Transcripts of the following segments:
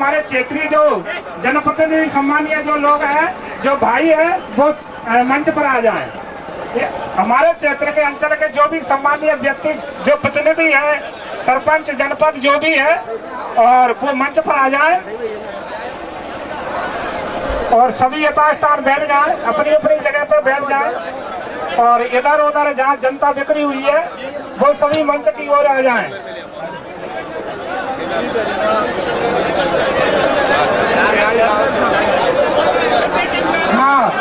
हमारे क्षेत्रीय जो जनप्रतिनिधि सम्मानीय जो लोग हैं, जो भाई है, वो मंच पर आ जाएं। हमारे क्षेत्र के अंचल के जो भी सम्मानीय व्यक्ति, जो प्रतिनिधि है, सरपंच, जनपद जो भी है, और वो मंच पर आ जाए और सभी यथास्थान बैठ जाए, अपनी अपनी जगह पर बैठ जाए, और इधर उधर जहाँ जनता बिखरी हुई है वो सभी मंच की ओर आ जाएं। हाँ,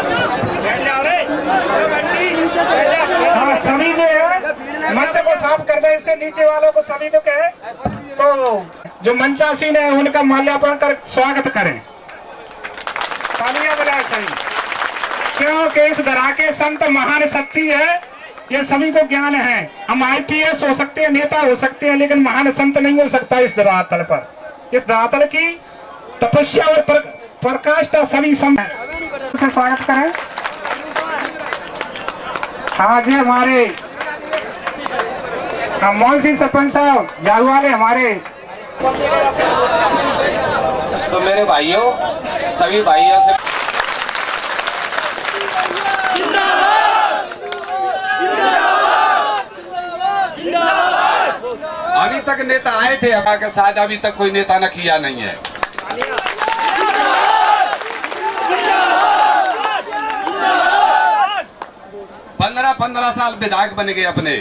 सभी जो है मंच को साफ कर दे, इससे नीचे वालों को सभी तो कहे, तो जो मंचासीन है उनका माल्यार्पण कर स्वागत करें, तालियां बजाएं सही, क्योंकि इस धरा के संत महान शक्ति है, ये सभी को ज्ञान है। हम IPS हो सकते हैं, नेता हो सकते हैं, लेकिन महान संत नहीं हो सकता इस धरातल पर। इस धरातल की तपस्या और प्रकाष्ठा सभी संत से स्वागत करें। आज हमारे मोहन सरपंच साहब जागवाले हमारे। तो मेरे भाइयों, सभी भाइयों से अभी तक नेता आए थे, के साथ अभी तक कोई नेता ने किया नहीं है। पंद्रह साल विधायक बन गए अपने,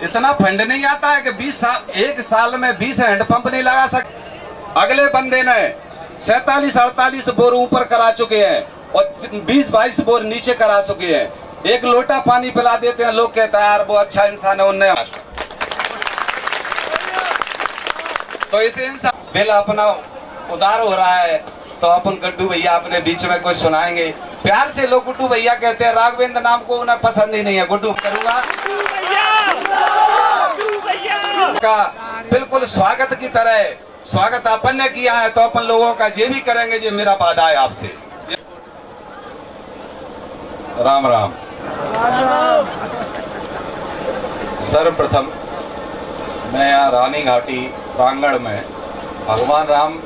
इतना फंड नहीं आता है कि 20 साल, एक साल में 20 हैंडपंप नहीं लगा सकते। अगले बंदे ने 47-48 बोर ऊपर करा चुके हैं और 20-22 बोर नीचे करा चुके हैं। एक लोटा पानी पिला देते हैं, लोग कहते हैं यार वो अच्छा इंसान है, उनने। तो इसे इंसान बिल अपना उधार हो रहा है, तो अपन गुड्डू भैया अपने बीच में कुछ सुनाएंगे। प्यार से लोग गुड्डू भैया कहते हैं, राघवेंद्र नाम को उन्हें पसंद ही नहीं है, गुड्डू करूंगा का बिल्कुल स्वागत की तरह। स्वागत अपन ने किया है तो अपन लोगों का ये भी करेंगे, ये मेरा वादा है आपसे। राम राम। सर्वप्रथम मैं यहाँ रानी घाटी प्रांगण में भगवान राम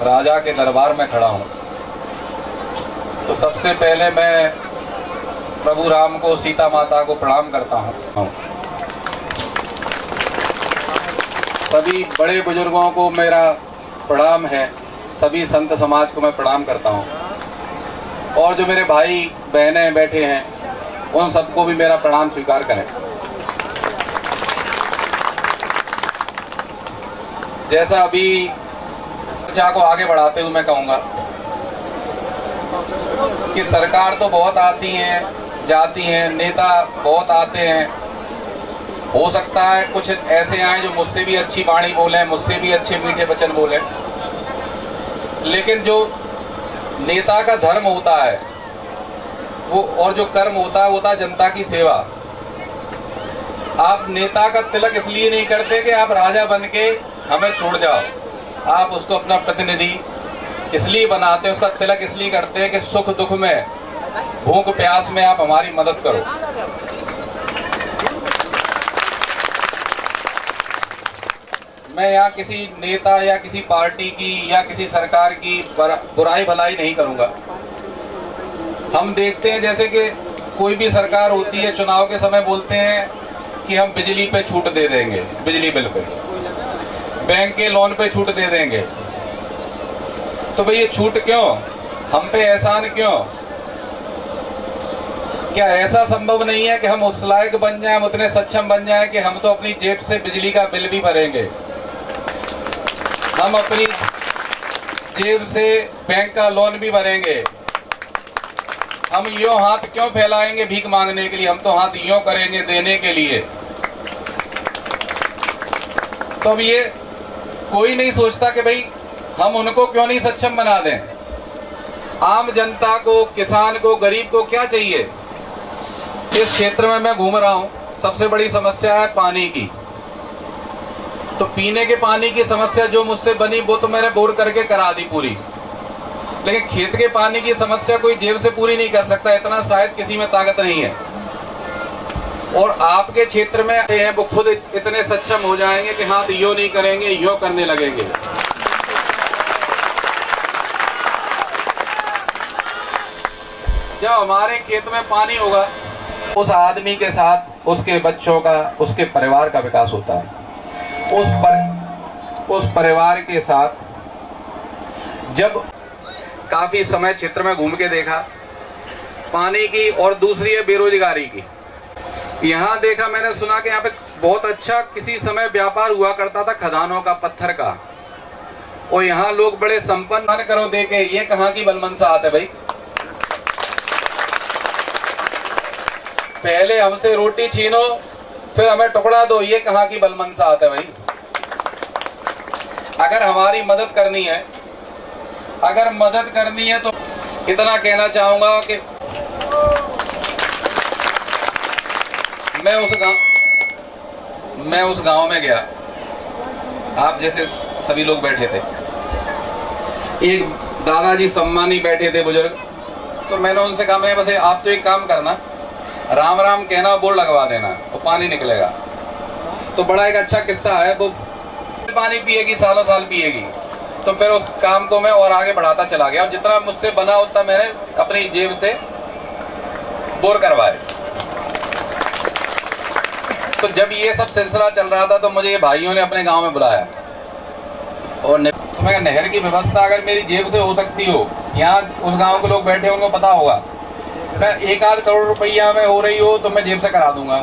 राजा के दरबार में खड़ा हूँ। तो सबसे पहले मैं प्रभु राम को, सीता माता को प्रणाम करता हूँ। सभी बड़े बुजुर्गों को मेरा प्रणाम है, सभी संत समाज को मैं प्रणाम करता हूँ, और जो मेरे भाई बहनें बैठे हैं उन सबको भी मेरा प्रणाम स्वीकार करें। जैसा अभी चर्चा को आगे बढ़ाते हुए मैं कहूँगा कि सरकार तो बहुत आती हैं जाती हैं, नेता बहुत आते हैं, हो सकता है कुछ ऐसे आए जो मुझसे भी अच्छी वाणी बोले, मुझसे भी अच्छे मीठे वचन बोले, लेकिन जो नेता का धर्म होता है वो, और जो कर्म होता है, होता है जनता की सेवा। आप नेता का तिलक इसलिए नहीं करते कि आप राजा बन के हमें छोड़ जाओ, आप उसको अपना प्रतिनिधि इसलिए बनाते हैं, उसका तिलक इसलिए करते हैं कि सुख दुख में, भूख प्यास में आप हमारी मदद करो। मैं यहाँ किसी नेता या किसी पार्टी की या किसी सरकार की बुराई भलाई नहीं करूँगा। हम देखते हैं जैसे कि कोई भी सरकार होती है, चुनाव के समय बोलते हैं कि हम बिजली पे छूट दे देंगे, बिजली बिल पे, बैंक के लोन पे छूट दे देंगे। तो भाई ये छूट क्यों, हम पे एहसान क्यों? क्या ऐसा संभव नहीं है कि हम उस लायक बन जाएं, हम उतने सक्षम बन जाएं कि हम तो अपनी जेब से बिजली का बिल भी भरेंगे, हम अपनी जेब से बैंक का लोन भी भरेंगे। हम यूं हाथ क्यों फैलाएंगे भीख मांगने के लिए, हम तो हाथ यूं करेंगे देने के लिए। तो अब ये कोई नहीं सोचता कि भाई हम उनको क्यों नहीं सक्षम बना दें। आम जनता को, किसान को, गरीब को क्या चाहिए? इस क्षेत्र में मैं घूम रहा हूं, सबसे बड़ी समस्या है पानी की। तो पीने के पानी की समस्या जो मुझसे बनी वो तो मैंने बोर करके करा दी पूरी, लेकिन खेत के पानी की समस्या कोई जेब से पूरी नहीं कर सकता, इतना शायद किसी में ताकत नहीं है। और आपके क्षेत्र में हैं वो खुद इतने सक्षम हो जाएंगे कि हाथ यो नहीं करेंगे, यो करने लगेंगे। जब हमारे खेत में पानी होगा, उस आदमी के साथ उसके बच्चों का, उसके परिवार का विकास होता है। उस परिवार के साथ जब काफी समय क्षेत्र में घूम के देखा पानी की, और दूसरी है बेरोजगारी की। यहाँ देखा, मैंने सुना कि यहाँ पे बहुत अच्छा किसी समय व्यापार हुआ करता था खदानों का, पत्थर का, और यहाँ लोग बड़े संपन्न करो देखे। ये कहाँ की बलमनसाहत है भाई? पहले हमसे रोटी छीनो फिर हमें टुकड़ा दो, ये कहाँ की बलमनसाहत है भाई? अगर हमारी मदद करनी है, तो इतना कहना चाहूंगा कि मैं उस गांव में गया, आप जैसे सभी लोग बैठे थे, एक दादाजी सम्मानी बैठे थे बुजुर्ग। तो मैंने उनसे कहा, मैं बस आप तो एक काम करना, राम राम कहना, बोर्ड लगवा देना और पानी निकलेगा। तो बड़ा एक अच्छा किस्सा है, वो पानी पिएगी, सालों साल पिएगी। तो फिर उस काम को मैं और आगे बढ़ाता चला गया, और जितना मुझसे बना उतना मैंने अपनी जेब से बोर करवाए। तो जब ये सब सिलसिला चल रहा था तो मुझे ये भाइयों ने अपने गांव में बुलाया, और तो मैं नहर की व्यवस्था अगर मेरी जेब से हो सकती हो, यहाँ उस गांव के लोग बैठे उनको पता होगा, मैं 1-8 करोड़ रुपया में हो रही हो तो मैं जेब से करा दूंगा।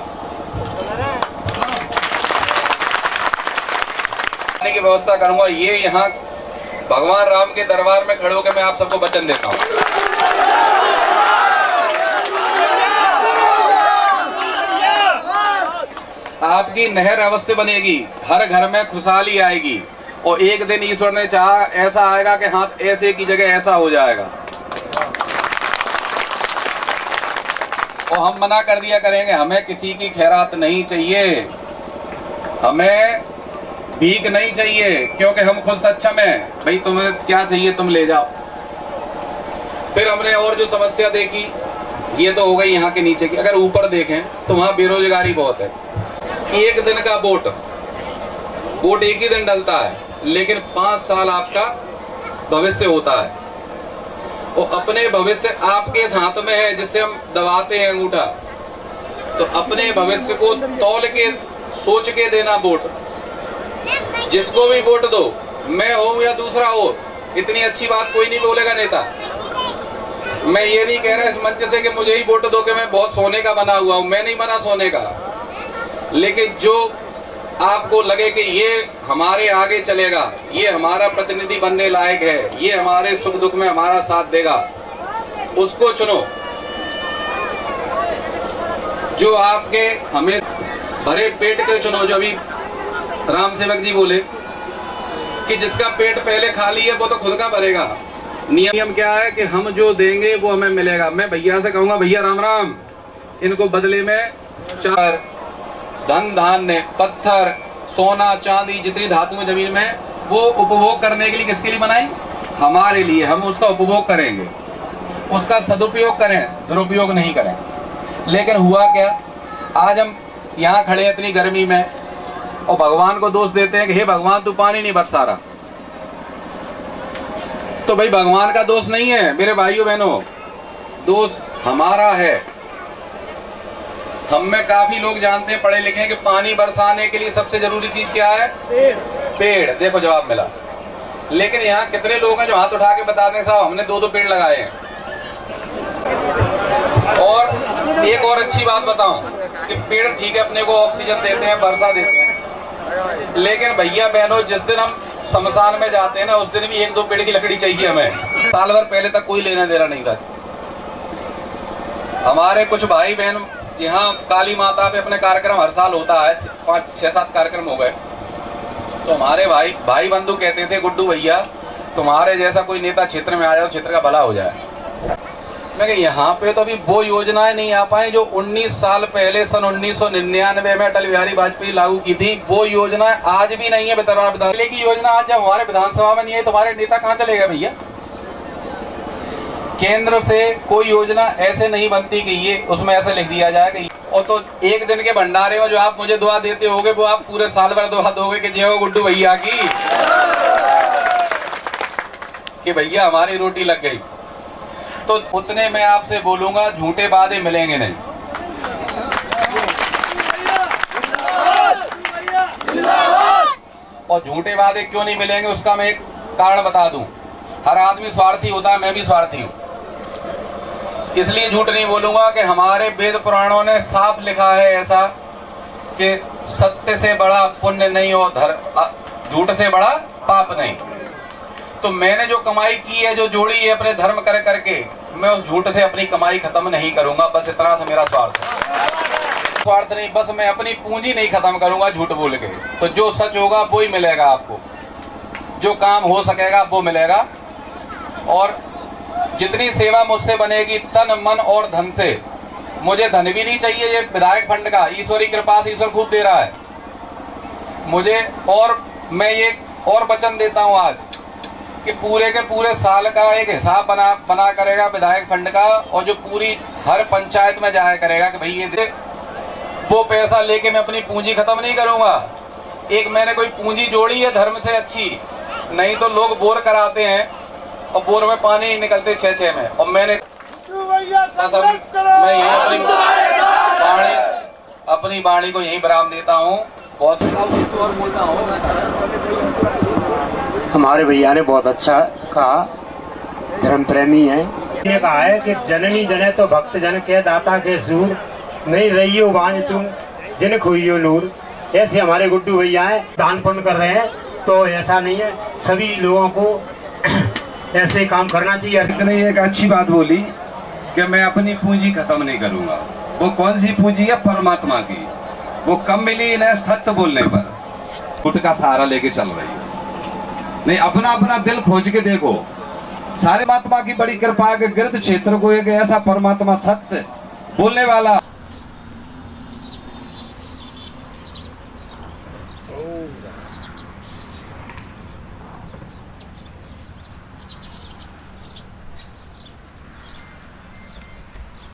पानी की व्यवस्था करूंगा। ये यहाँ भगवान राम के दरबार में खड़े होकर मैं आप सबको वचन देता हूँ। आपकी नहर अवश्य बनेगी, हर घर में खुशहाली आएगी, और एक दिन ईश्वर ने चाहा ऐसा आएगा कि हाथ ऐसे की जगह ऐसा हो जाएगा। और हम मना कर दिया करेंगे, हमें किसी की खैरात नहीं चाहिए, हमें भीख नहीं चाहिए, क्योंकि हम खुद सक्षम हैं। भाई तुम्हें क्या चाहिए तुम ले जाओ। फिर हमने और जो समस्या देखी, ये तो हो गई यहाँ के नीचे की। अगर ऊपर देखें तो वहाँ बेरोजगारी बहुत है। एक दिन का वोट एक ही दिन डलता है, लेकिन 5 साल आपका भविष्य होता है, और अपने भविष्य आपके हाथ में है, जिससे हम दबाते हैं अंगूठा। तो अपने भविष्य को तौल के सोच के देना वोट। जिसको भी वोट दो, मैं हो या दूसरा हो, इतनी अच्छी बात कोई नहीं बोलेगा नेता। मैं ये नहीं कह रहा इस मंच से कि मुझे ही वोट दो कि मैं बहुत सोने का बना हुआ हूं, मैं नहीं बना सोने का। लेकिन जो आपको लगे कि ये हमारे आगे चलेगा, ये हमारा प्रतिनिधि बनने लायक है, ये हमारे सुख दुख में हमारा साथ देगा, उसको चुनो। जो आपके हमें भरे पेट के चुनो। जो अभी राम सेवक जी बोले कि जिसका पेट पहले खाली है वो तो खुद का भरेगा। नियम क्या है कि हम जो देंगे वो हमें मिलेगा। मैं भैया से कहूंगा, भैया राम राम, इनको बदले में चार धन धान्य, पत्थर, सोना, चांदी, जितनी धातु जमीन में, वो उपभोग करने के लिए किसके लिए बनाई? हमारे लिए। हम उसका उपभोग करेंगे, उसका सदुपयोग करें, दुरुपयोग नहीं करें। लेकिन हुआ क्या, आज हम यहाँ खड़े हैं इतनी गर्मी में और भगवान को दोष देते हैं कि हे भगवान तू पानी नहीं बरसा रहा। तो भाई भगवान का दोष नहीं है मेरे भाइयों बहनों, दोष हमारा है। हम में काफी लोग जानते हैं, पढ़े लिखे हैं, कि पानी बरसाने के लिए सबसे जरूरी चीज क्या है? पेड़। देखो जवाब मिला। लेकिन यहाँ कितने लोग हैं जो हाथ उठा के बताते हैं साहब हमने 2-2 पेड़ लगाए हैं। और एक और अच्छी बात बताऊं कि पेड़ ठीक है अपने को ऑक्सीजन देते हैं, वर्षा देते हैं, लेकिन भैया बहनों जिस दिन हम शमशान में जाते हैं ना, उस दिन भी 1-2 पेड़ की लकड़ी चाहिए हमें। साल भर पहले तक कोई लेना देना नहीं था। हमारे कुछ भाई बहन यहाँ काली माता पे अपने कार्यक्रम हर साल होता है, 5-6-7 कार्यक्रम हो गए। तो हमारे भाई बंधु कहते थे गुड्डू भैया तुम्हारे जैसा कोई नेता क्षेत्र में आ जाए तो क्षेत्र का भला हो जाए। मैं यहाँ पे तो अभी वो योजनाएं नहीं आ पाई जो 19 साल पहले सन 1999 में अटल बिहारी वाजपेयी लागू की थी। वो योजना आज भी नहीं है। विधानसभा की योजना आज जब हमारे विधानसभा में नहीं है, तुम्हारे नेता कहाँ चले गए भैया? केंद्र से कोई योजना ऐसे नहीं बनती कि ये उसमें ऐसे लिख दिया जाए कि, और तो एक दिन के भंडारे में जो आप मुझे दुआ देते होगे वो आप पूरे साल भर दुआ दोगे कि जय हो गुड्डू भैया की, कि भैया हमारी रोटी लग गई। तो उतने मैं आपसे बोलूंगा, झूठे वादे मिलेंगे नहीं। और झूठे वादे क्यों नहीं मिलेंगे उसका मैं एक कारण बता दूं। हर आदमी स्वार्थी होता है, मैं भी स्वार्थी हूं, इसलिए झूठ नहीं बोलूंगा कि हमारे वेद पुराणों ने साफ लिखा है ऐसा कि सत्य से बड़ा पुण्य नहीं और झूठ से बड़ा पाप नहीं। तो मैंने जो कमाई की है, जो जोड़ी है अपने धर्म कर करके, मैं उस झूठ से अपनी कमाई खत्म नहीं करूंगा। बस इतना सा मेरा स्वार्थ है। स्वार्थ नहीं, बस मैं अपनी पूंजी नहीं खत्म करूंगा झूठ बोल के। तो जो सच होगा वो ही मिलेगा आपको, जो काम हो सकेगा वो मिलेगा। और जितनी सेवा मुझसे बनेगी तन मन और धन से, मुझे धन भी नहीं चाहिए, ये विधायक फंड का ईश्वरी कृपा से ईश्वर खूब दे रहा है मुझे। और मैं ये और वचन देता हूं आज कि पूरे के पूरे साल का एक हिसाब बना करेगा विधायक फंड का, और जो पूरी हर पंचायत में जाया करेगा कि भाई ये दे। वो पैसा लेके मैं अपनी पूंजी खत्म नहीं करूंगा। एक मैंने कोई पूंजी जोड़ी है धर्म से अच्छी, नहीं तो लोग बोर कराते हैं और बोर में पानी नहीं निकलते 6-6 में। और मैंने मैं यही अपनी वाणी को यही विराम देता हूँ। बहुत हमारे भैया ने बहुत अच्छा कहा, धर्म प्रेमी है। ये कहा है कि जननी जने तो भक्त जन के दाता के सूर, नहीं रही हो बांझ तुम जिन खोइयो नूर। ऐसे हमारे गुड्डू भैया हैं, दान पुण्य कर रहे हैं। तो ऐसा नहीं है, सभी लोगों को ऐसे काम करना चाहिए। इतने एक अच्छी बात बोली कि मैं अपनी पूंजी खत्म नहीं करूंगा। वो कौन सी पूंजी है? परमात्मा की। वो कम मिली इन्हें सत्य बोलने पर, फुट का सहारा लेके चल रही है। नहीं, अपना अपना दिल खोज के देखो। सारे परमात्मा की बड़ी कृपा के गिरद क्षेत्र को एक ऐसा परमात्मा सत्य बोलने वाला